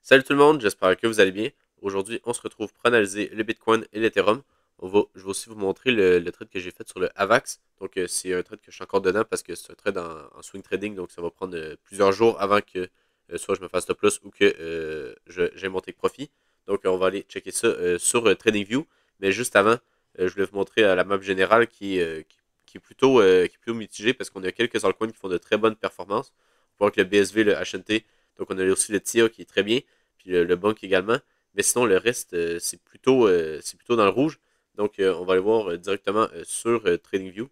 Salut tout le monde, j'espère que vous allez bien. Aujourd'hui, on se retrouve pour analyser le Bitcoin et l'Ethereum. Je vais aussi vous montrer le trade que j'ai fait sur le AVAX. Donc, c'est un trade que je suis encore dedans parce que c'est un trade en swing trading. Donc, ça va prendre plusieurs jours avant que soit je me fasse stop loss ou que j'ai mon take profit. Donc, on va aller checker ça sur TradingView. Mais juste avant, je voulais vous montrer la map générale qui est plutôt mitigée parce qu'on a quelques altcoins qui font de très bonnes performances. On voit que le BSV, le HNT, donc on a aussi le TIA qui est très bien puis le bank également. Mais sinon, le reste, c'est plutôt dans le rouge. Donc, on va aller voir directement sur TradingView.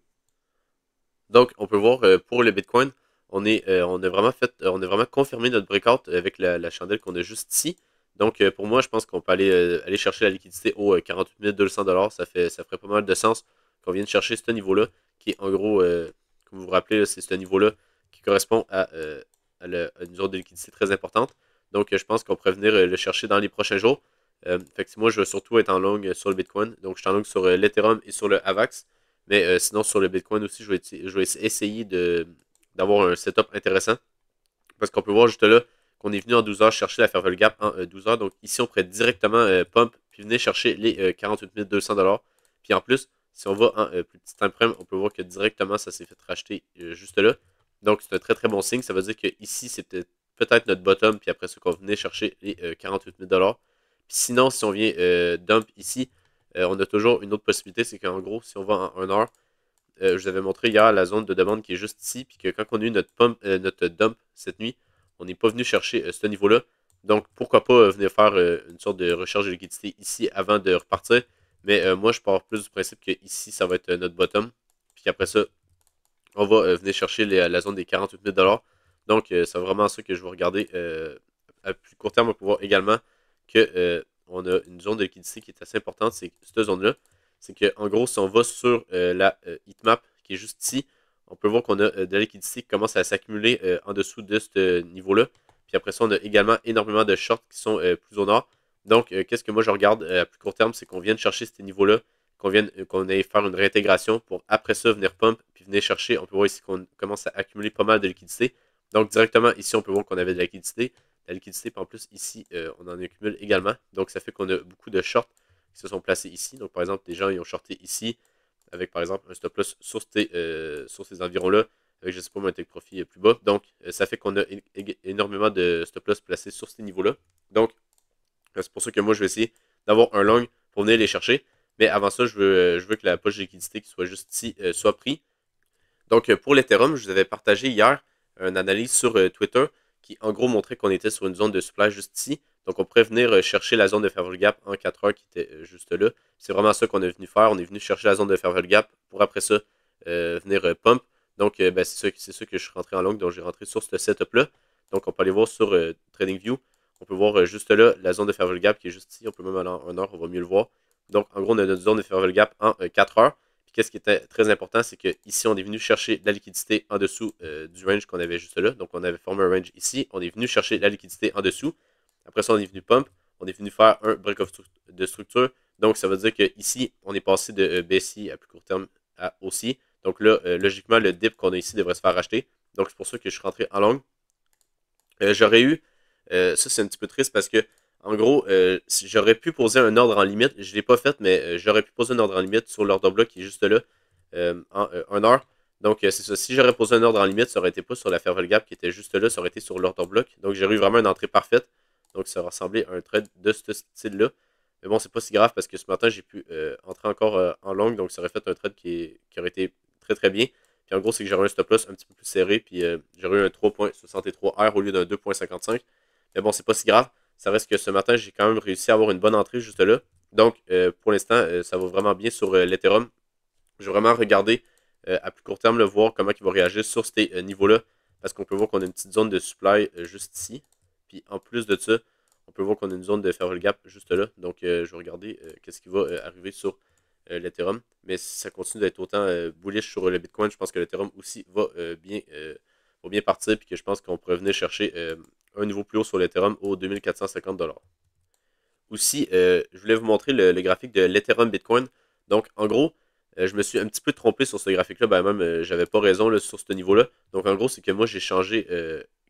Donc, on peut voir pour le Bitcoin, on a vraiment confirmé notre breakout avec la chandelle qu'on a juste ici. Donc, pour moi, je pense qu'on peut aller chercher la liquidité au 48 200 $. Ça ferait pas mal de sens qu'on vienne chercher ce niveau-là, qui est en gros, comme vous vous rappelez, c'est ce niveau-là qui correspond à une zone de liquidité très importante. Donc, je pense qu'on pourrait venir le chercher dans les prochains jours. Fait que moi, je vais surtout être en long sur le Bitcoin. Donc, je suis en long sur l'Ethereum et sur le AVAX. Mais sinon, sur le Bitcoin aussi, je vais essayer d'avoir un setup intéressant. Parce qu'on peut voir juste là qu'on est venu en 12 heures chercher la Fairwell Gap en 12 heures. Donc ici, on pourrait directement pump puis venir chercher les 48 200 $. Puis en plus, si on va en plus petit time frame, on peut voir que directement, ça s'est fait racheter juste là. Donc c'est un très très bon signe. Ça veut dire que ici, c'est peut-être notre bottom. Puis après ça, qu'on venait chercher les 48 000 $. Puis sinon, si on vient dump ici, on a toujours une autre possibilité. C'est qu'en gros, si on va en 1 heure, je vous avais montré hier la zone de demande qui est juste ici, puis que quand on a eu notre dump cette nuit, on n'est pas venu chercher ce niveau-là. Donc, pourquoi pas venir faire une sorte de recherche de liquidité ici avant de repartir. Mais moi, je pars plus du principe que ici, ça va être notre bottom. Puis après ça, on va venir chercher la zone des 48 000 $. Donc, c'est vraiment ça que je vais regarder à plus court terme. On peut voir également que on a une zone de liquidité qui est assez importante. C'est cette zone-là. C'est qu'en gros, si on va sur la heatmap qui est juste ici, on peut voir qu'on a de la liquidité qui commence à s'accumuler en dessous de ce niveau-là. Puis après ça, on a également énormément de shorts qui sont plus au nord. Donc, qu'est-ce que moi je regarde à plus court terme, c'est qu'on vienne chercher ces niveaux-là, qu'on aille faire une réintégration pour après ça venir pump puis venir chercher. On peut voir ici qu'on commence à accumuler pas mal de liquidité. Donc, directement ici, on peut voir qu'on avait de la liquidité. La liquidité, puis en plus, ici, on en accumule également. Donc, ça fait qu'on a beaucoup de shorts qui se sont placés ici. Donc, par exemple, des gens, ils ont shorté ici, avec, par exemple, un stop loss sur ces environs-là, avec, je sais pas, un take profit plus bas. Donc, ça fait qu'on a énormément de stop loss placés sur ces niveaux-là. Donc, c'est pour ça que moi, je vais essayer d'avoir un long pour venir les chercher. Mais avant ça, je veux que la poche de liquidité qui soit juste ici soit prise. Donc, pour l'Ethereum, je vous avais partagé hier une analyse sur Twitter qui, en gros, montrait qu'on était sur une zone de supply juste ici. Donc, on pourrait venir chercher la zone de Fairwell Gap en 4 heures qui était juste là. C'est vraiment ça qu'on est venu faire. On est venu chercher la zone de Fairwell Gap pour après ça venir pump. Donc, ben, c'est ça que je suis rentré en long. Donc, j'ai rentré sur ce setup-là. Donc, on peut aller voir sur TradingView. On peut voir juste là la zone de Fairwell Gap qui est juste ici. On peut même aller en 1 heure, on va mieux le voir. Donc, en gros, on a notre zone de Fairwell Gap en 4 heures. Puis, qu'est-ce qui était très important, c'est qu'ici, on est venu chercher de la liquidité en dessous du range qu'on avait juste là. Donc, on avait formé un range ici. On est venu chercher de la liquidité en dessous. Après ça, on est venu pump. On est venu faire un break of de structure. Donc, ça veut dire qu'ici, on est passé de baissier à plus court terme à haussier. Donc là, logiquement, le dip qu'on a ici devrait se faire racheter. Donc, c'est pour ça que je suis rentré en long. J'aurais eu, ça c'est un petit peu triste parce que, en gros, si j'aurais pu poser un ordre en limite. Je ne l'ai pas fait, mais j'aurais pu poser un ordre en limite sur l'ordre bloc qui est juste là, en 1 heure. Donc, c'est ça. Si j'aurais posé un ordre en limite, ça aurait été pas sur la Fairwell Gap qui était juste là, ça aurait été sur l'ordre bloc. Donc, j'aurais eu vraiment une entrée parfaite. Donc, ça ressemblait à un trade de ce style-là. Mais bon, c'est pas si grave parce que ce matin, j'ai pu entrer encore en long. Donc, ça aurait fait un trade qui aurait été très très bien. Puis en gros, c'est que j'aurais un stop loss un petit peu plus serré. Puis j'aurais eu un 3.63R au lieu d'un 2.55. Mais bon, c'est pas si grave. Ça reste que ce matin, j'ai quand même réussi à avoir une bonne entrée juste là. Donc, pour l'instant, ça va vraiment bien sur l'Ethereum. Je vais vraiment regarder à plus court terme, voir comment il va réagir sur ces niveaux-là. Parce qu'on peut voir qu'on a une petite zone de supply juste ici. Puis en plus de ça, on peut voir qu'on a une zone de Fairwell Gap juste là. Donc, je vais regarder qu'est-ce qui va arriver sur l'Ethereum. Mais si ça continue d'être autant bullish sur le Bitcoin, je pense que l'Ethereum aussi va bien partir. Puis que je pense qu'on pourrait venir chercher un niveau plus haut sur l'Ethereum au 2450 $. Aussi, je voulais vous montrer le graphique de l'Ethereum Bitcoin. Donc, en gros, je me suis un petit peu trompé sur ce graphique-là. Ben même, j'avais pas raison là, sur ce niveau-là. Donc, en gros, c'est que moi, j'ai changé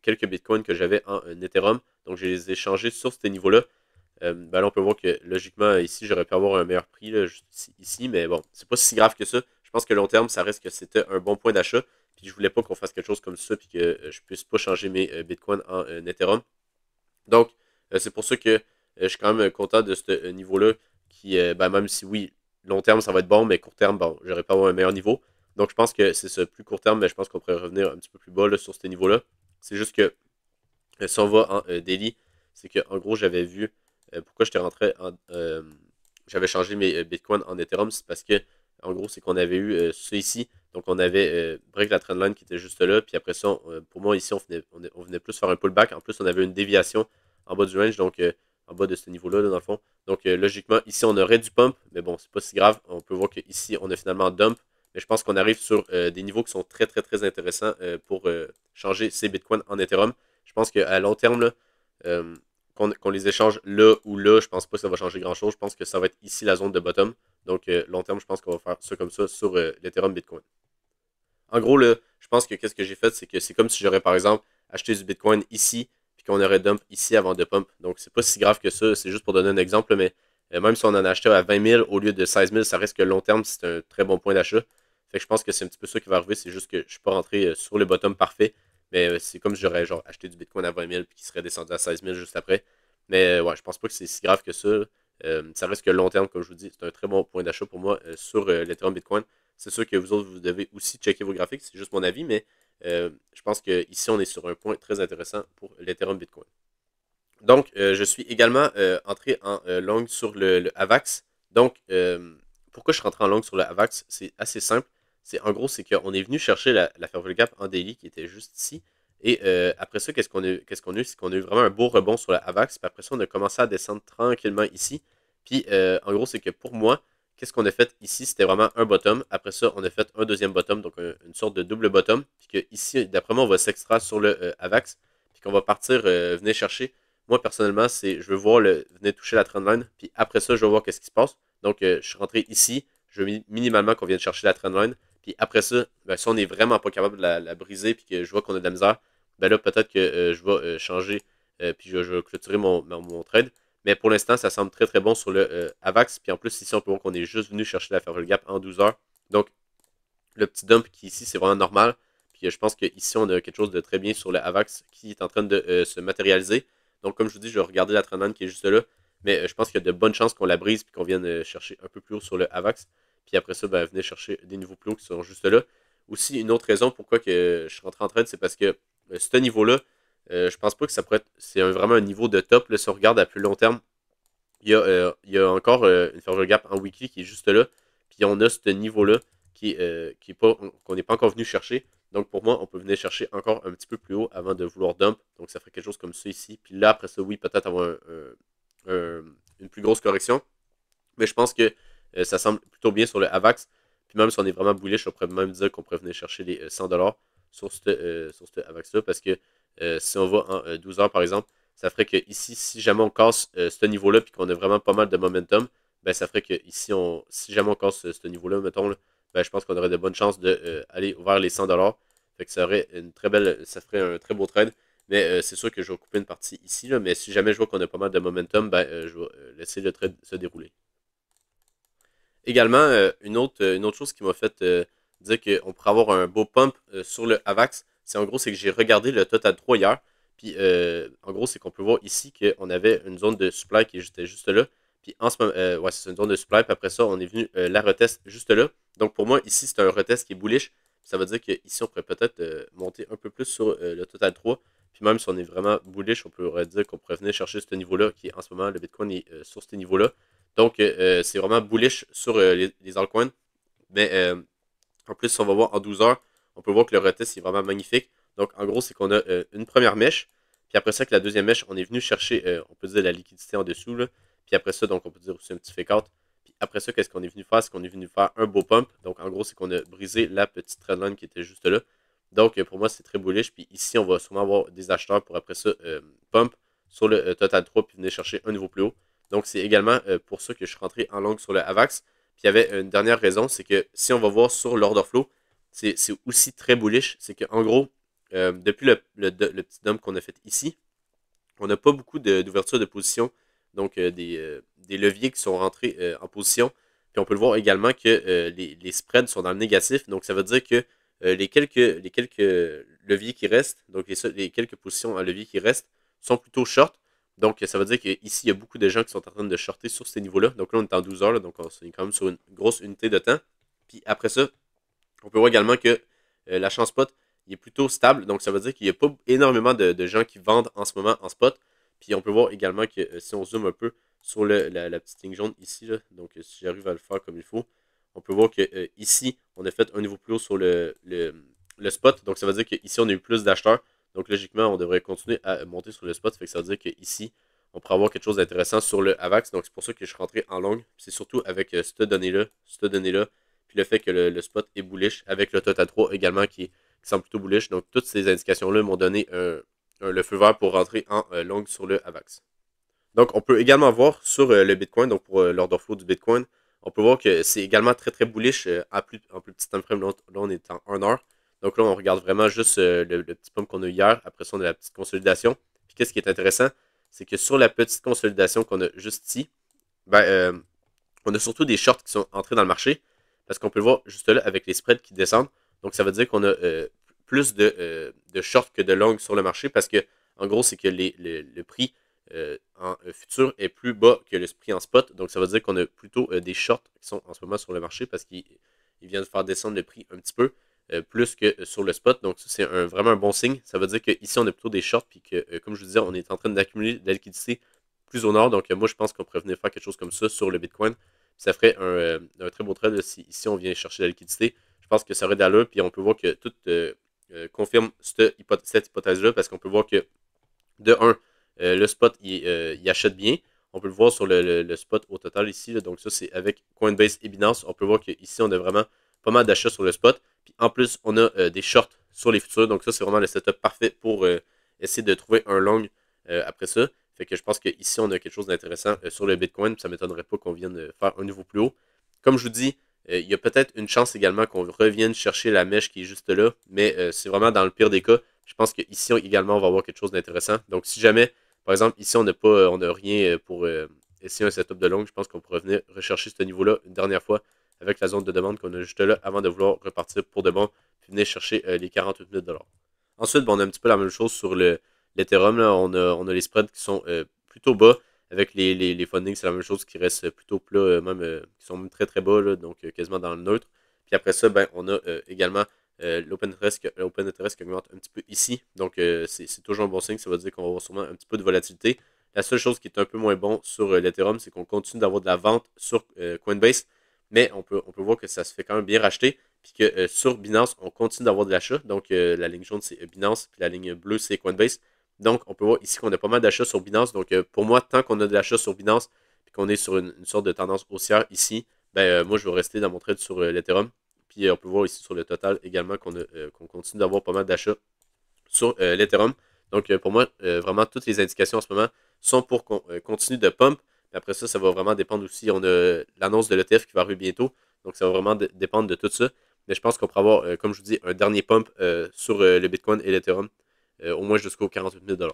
quelques bitcoins que j'avais en Ethereum. Donc, je les ai changés sur ce niveau-là. Ben là, on peut voir que logiquement, ici, j'aurais pu avoir un meilleur prix là, ici, mais bon, c'est pas si grave que ça. Je pense que long terme, ça reste que c'était un bon point d'achat. Puis je voulais pas qu'on fasse quelque chose comme ça, puis que je puisse pas changer mes bitcoins en Ethereum. Donc, c'est pour ça que je suis quand même content de ce niveau-là, qui, ben, même si oui, long terme, ça va être bon, mais court terme, bon, j'aurais pas avoir un meilleur niveau. Donc, je pense que c'est ce plus court terme, mais je pense qu'on pourrait revenir un petit peu plus bas là, sur ce niveau-là. C'est juste que si on va en daily, c'est que en gros, j'avais vu pourquoi j'étais rentré en. J'avais changé mes bitcoins en Ethereum, c'est parce que, en gros, c'est qu'on avait eu ça ici. Donc, on avait break la trendline qui était juste là. Puis après ça, pour moi, ici, on venait plus faire un pullback. En plus, on avait une déviation en bas du range, donc en bas de ce niveau-là, là, dans le fond. Donc, logiquement, ici, on aurait du pump, mais bon, c'est pas si grave. On peut voir qu'ici, on a finalement dump. Mais je pense qu'on arrive sur des niveaux qui sont très, très, très intéressants pour changer ces bitcoins en Ethereum. Je pense qu'à long terme, là, qu'on les échange là ou là, je pense pas que ça va changer grand-chose. Je pense que ça va être ici la zone de bottom. Donc, long terme, je pense qu'on va faire ça comme ça sur l'Ethereum Bitcoin. En gros, là, je pense que qu'est-ce que j'ai fait, c'est que c'est comme si j'aurais, par exemple, acheté du Bitcoin ici, puis qu'on aurait dump ici avant de pump. Donc, c'est pas si grave que ça. C'est juste pour donner un exemple, mais même si on en a acheté à 20 000 au lieu de 16 000, ça reste que long terme, c'est un très bon point d'achat. Fait que je pense que c'est un petit peu ça qui va arriver. C'est juste que je suis pas rentré sur le bottom parfait. Mais c'est comme si j'aurais genre acheté du Bitcoin à 20 000 puis qui serait descendu à 16 000 juste après. Mais ouais, je pense pas que c'est si grave que ça. Ça reste que long terme, comme je vous dis, c'est un très bon point d'achat pour moi sur l'Ethereum Bitcoin. C'est sûr que vous autres, vous devez aussi checker vos graphiques, c'est juste mon avis, mais je pense qu'ici, on est sur un point très intéressant pour l'Ethereum Bitcoin. Donc, je suis également entré en long sur le AVAX. Donc, pourquoi je suis rentré en long sur le AVAX? C'est assez simple. En gros, c'est qu'on est venu chercher la Fairway Gap en daily qui était juste ici. Et après ça, qu'est-ce qu'on a eu? C'est qu'on a eu vraiment un beau rebond sur la AVAX. Puis après ça, on a commencé à descendre tranquillement ici. Puis en gros, c'est que pour moi, qu'est-ce qu'on a fait ici? C'était vraiment un bottom. Après ça, on a fait un deuxième bottom, donc une sorte de double bottom. Puis que ici, d'après moi, on va s'extraire sur le AVAX. Puis qu'on va partir, venir chercher. Moi, personnellement, je veux voir venir toucher la trendline. Puis après ça, je vais voir qu'est-ce qui se passe. Donc, je suis rentré ici. Je veux minimalement qu'on vienne chercher la trendline. Puis après ça, ben, si on n'est vraiment pas capable de la briser, puis que je vois qu'on a de la misère, ben là, peut-être que je vais changer, puis je vais clôturer mon trade. Mais pour l'instant, ça semble très très bon sur le AVAX. Puis en plus, ici, on peut voir qu'on est juste venu chercher la Fairway Gap en 12 heures. Donc, le petit dump qui est ici, c'est vraiment normal. Puis je pense qu'ici, on a quelque chose de très bien sur le AVAX qui est en train de se matérialiser. Donc, comme je vous dis, je vais regarder la trendline qui est juste là. Mais je pense qu'il y a de bonnes chances qu'on la brise puis qu'on vienne chercher un peu plus haut sur le AVAX. Puis après ça, ben, venez chercher des nouveaux plus hauts qui sont juste là. Aussi, une autre raison pourquoi que je suis rentré en trade, c'est parce que ce niveau-là, je pense pas que ça pourrait être. C'est vraiment un niveau de top. Là, si on regarde à plus long terme, il y a encore une Fairway Gap en weekly qui est juste là. Puis on a ce niveau-là qu'on n'est pas encore venu chercher. Donc pour moi, on peut venir chercher encore un petit peu plus haut avant de vouloir dump. Donc ça ferait quelque chose comme ça ici. Puis là, après ça, oui, peut-être avoir une plus grosse correction. Mais je pense que ça semble plutôt bien sur le AVAX. Puis même si on est vraiment bullish, on pourrait même dire qu'on pourrait venir chercher les 100$ sur ce AVAX-là. Parce que si on va en 12 heures, par exemple, ça ferait que ici, si jamais on casse ce niveau-là, puis qu'on a vraiment pas mal de momentum, ben ça ferait que ici, si jamais on casse ce niveau-là, mettons, là, ben, je pense qu'on aurait de bonnes chances d'aller vers les 100$. Fait que ça aurait ça ferait un très beau trade. Mais c'est sûr que je vais couper une partie ici, là, mais si jamais je vois qu'on a pas mal de momentum, ben, je vais laisser le trade se dérouler. Également, une autre chose qui m'a fait dire qu'on pourrait avoir un beau pump sur le AVAX, c'est que j'ai regardé le Total 3 hier. Puis en gros, c'est qu'on peut voir ici qu'on avait une zone de supply qui était juste là. Puis en ce moment, ouais, c'est une zone de supply. Puis après ça, on est venu la retest juste là. Donc pour moi, ici, c'est un retest qui est bullish. Ça veut dire qu'ici, on pourrait peut-être monter un peu plus sur le Total 3. Puis même si on est vraiment bullish, on pourrait dire qu'on pourrait venir chercher ce niveau-là, qui est en ce moment, le Bitcoin est sur ce niveau-là. Donc, c'est vraiment bullish sur les altcoins. Mais en plus, si on va voir en 12 heures, on peut voir que le retest est vraiment magnifique. Donc, en gros, c'est qu'on a une première mèche. Puis après ça, avec la deuxième mèche, on est venu chercher, on peut dire, la liquidité en dessous. Là. Puis après ça, donc, on peut dire aussi un petit fake out. Puis après ça, qu'est-ce qu'on est venu faire? C'est qu'on est venu faire un beau pump. Donc, en gros, c'est qu'on a brisé la petite trendline qui était juste là. Donc, pour moi, c'est très bullish. Puis ici, on va sûrement avoir des acheteurs pour après ça pump sur le Total 3 puis venir chercher un niveau plus haut. Donc, c'est également pour ça que je suis rentré en long sur le AVAX. Puis, il y avait une dernière raison, c'est que si on va voir sur l'order flow, c'est aussi très bullish. C'est qu'en gros, depuis le petit dump qu'on a fait ici, on n'a pas beaucoup d'ouverture de position, donc des leviers qui sont rentrés en position. Puis on peut le voir également que les spreads sont dans le négatif, donc ça veut dire que les quelques leviers qui restent, donc les quelques positions à levier qui restent, sont plutôt short. Donc ça veut dire qu'ici, il y a beaucoup de gens qui sont en train de shorter sur ces niveaux-là. Donc là, on est en 12 heures, là, donc on est quand même sur une grosse unité de temps. Puis après ça, on peut voir également que l'achat spot il est plutôt stable. Donc ça veut dire qu'il n'y a pas énormément de gens qui vendent en ce moment en spot. Puis on peut voir également que si on zoome un peu sur la petite ligne jaune ici, là, donc si j'arrive à le faire comme il faut, on peut voir que ici, on a fait un niveau plus haut sur le spot. Donc ça veut dire qu'ici, on a eu plus d'acheteurs. Donc logiquement, on devrait continuer à monter sur le spot. Fait que ça veut dire qu'ici, on pourrait avoir quelque chose d'intéressant sur le AVAX. Donc c'est pour ça que je suis rentré en longue. C'est surtout avec cette donnée-là, puis le fait que le spot est bullish, avec le TOTA 3 également qui semble plutôt bullish. Donc toutes ces indications-là m'ont donné le feu vert pour rentrer en longue sur le AVAX. Donc, on peut également voir sur le Bitcoin, donc pour l'order flow du Bitcoin, on peut voir que c'est également très très bullish en plus petit time frame. Là, on est en 1 heure. Donc là, on regarde vraiment juste le petit pump qu'on a eu hier. Après ça, on a la petite consolidation. Puis qu'est-ce qui est intéressant, c'est que sur la petite consolidation qu'on a juste ici, ben, on a surtout des shorts qui sont entrés dans le marché. Parce qu'on peut le voir juste là avec les spreads qui descendent. Donc ça veut dire qu'on a plus de shorts que de longs sur le marché. Parce que, en gros, c'est que le prix en futur est plus bas que le prix en spot. Donc ça veut dire qu'on a plutôt des shorts qui sont en ce moment sur le marché parce qu'ils viennent faire descendre le prix un petit peu plus que sur le spot. Donc ça, c'est vraiment un bon signe. Ça veut dire qu'ici, on a plutôt des shorts puis que, comme je vous disais, on est en train d'accumuler de la liquidité plus au nord. Donc moi, je pense qu'on pourrait venir faire quelque chose comme ça sur le Bitcoin. Ça ferait un très beau trade si ici on vient chercher la liquidité. Je pense que ça aurait d'allure. Puis on peut voir que tout confirme cette hypothèse-là parce qu'on peut voir que de 1, le spot, il achète bien. On peut le voir sur le spot au total ici. Là. Donc ça, c'est avec Coinbase et Binance. On peut voir qu'ici, on a vraiment pas mal d'achats sur le spot. Puis en plus, on a des shorts sur les futurs. Donc ça, c'est vraiment le setup parfait pour essayer de trouver un long après ça. Fait que je pense qu'ici, on a quelque chose d'intéressant sur le Bitcoin. Ça ne m'étonnerait pas qu'on vienne faire un niveau plus haut. Comme je vous dis, il y a peut-être une chance également qu'on revienne chercher la mèche qui est juste là. Mais c'est vraiment dans le pire des cas. Je pense qu'ici également, on va avoir quelque chose d'intéressant. Donc si jamais par exemple, ici, on n'a rien pour essayer un setup de long. Je pense qu'on pourrait venir rechercher ce niveau-là une dernière fois avec la zone de demande qu'on a juste là avant de vouloir repartir pour de bon puis venir chercher les 48 000 $. Ensuite, on a un petit peu la même chose sur l'Ethereum. On a les spreads qui sont plutôt bas. Avec les fundings, c'est la même chose qui reste plutôt plat, qui sont même très très bas, là, donc quasiment dans le neutre. Puis après ça, ben, on a également l'open interest qui augmente un petit peu ici. Donc, c'est toujours un bon signe. Ça veut dire qu'on va avoir sûrement un petit peu de volatilité. La seule chose qui est un peu moins bon sur l'Ethereum, c'est qu'on continue d'avoir de la vente sur Coinbase. Mais on peut voir que ça se fait quand même bien racheter. Puis que sur Binance, on continue d'avoir de l'achat. Donc, la ligne jaune, c'est Binance. Puis la ligne bleue, c'est Coinbase. Donc, on peut voir ici qu'on a pas mal d'achats sur Binance. Donc, pour moi, tant qu'on a de l'achat sur Binance, puis qu'on est sur une sorte de tendance haussière ici, ben, moi, je vais rester dans mon trade sur l'Ethereum. Puis on peut voir ici sur le total également qu'on continue d'avoir pas mal d'achats sur l'Ethereum. Donc pour moi, vraiment, toutes les indications en ce moment sont pour qu'on continue de pump. Puis après ça, ça va vraiment dépendre aussi. On a l'annonce de l'ETF qui va arriver bientôt. Donc ça va vraiment dépendre de tout ça. Mais je pense qu'on pourra avoir, comme je vous dis, un dernier pump sur le Bitcoin et l'Ethereum, au moins jusqu'aux 48 000 $.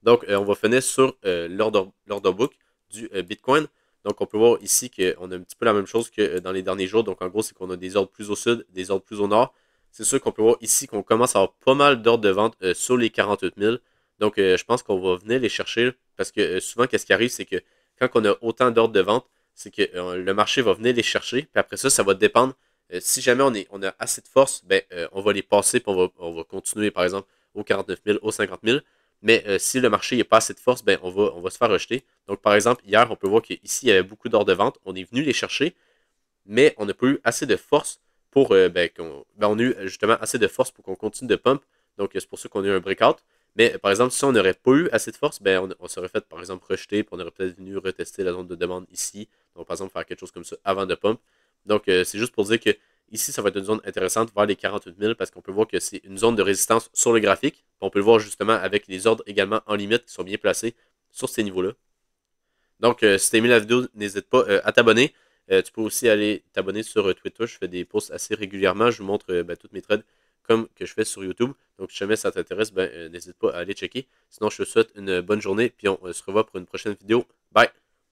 Donc, on va finir sur l'order book du Bitcoin. Donc, on peut voir ici qu'on a un petit peu la même chose que dans les derniers jours. Donc, en gros, c'est qu'on a des ordres plus au sud, des ordres plus au nord. C'est sûr qu'on peut voir ici qu'on commence à avoir pas mal d'ordres de vente sur les 48 000. Donc, je pense qu'on va venir les chercher parce que souvent, qu'est-ce qui arrive, c'est que quand on a autant d'ordres de vente, c'est que le marché va venir les chercher. Puis après ça va dépendre. Si jamais on a assez de force, ben, on va les passer. Puis on va continuer, par exemple, aux 49 000, aux 50 000. Mais si le marché n'est pas assez de force, ben, on va se faire rejeter. Donc, par exemple, hier, on peut voir qu'ici, il y avait beaucoup d'ordres de vente. On est venu les chercher, mais on n'a pas eu assez de force pour. On a eu justement assez de force pour qu'on continue de pump. Donc, c'est pour ça qu'on a eu un breakout. Mais par exemple, si on n'aurait pas eu assez de force, ben, on serait fait, par exemple, rejeter, puis on aurait peut-être venu retester la zone de demande ici. Donc, par exemple, faire quelque chose comme ça avant de pump. Donc, c'est juste pour dire que ici, ça va être une zone intéressante vers les 48 000 parce qu'on peut voir que c'est une zone de résistance sur le graphique. On peut le voir justement avec les ordres également en limite qui sont bien placés sur ces niveaux-là. Donc, si t'as aimé la vidéo, n'hésite pas à t'abonner. Tu peux aussi aller t'abonner sur Twitter. Je fais des posts assez régulièrement. Je vous montre tous mes trades comme que je fais sur YouTube. Donc, si jamais ça t'intéresse, n'hésite pas à aller checker. Sinon, je te souhaite une bonne journée, puis on se revoit pour une prochaine vidéo.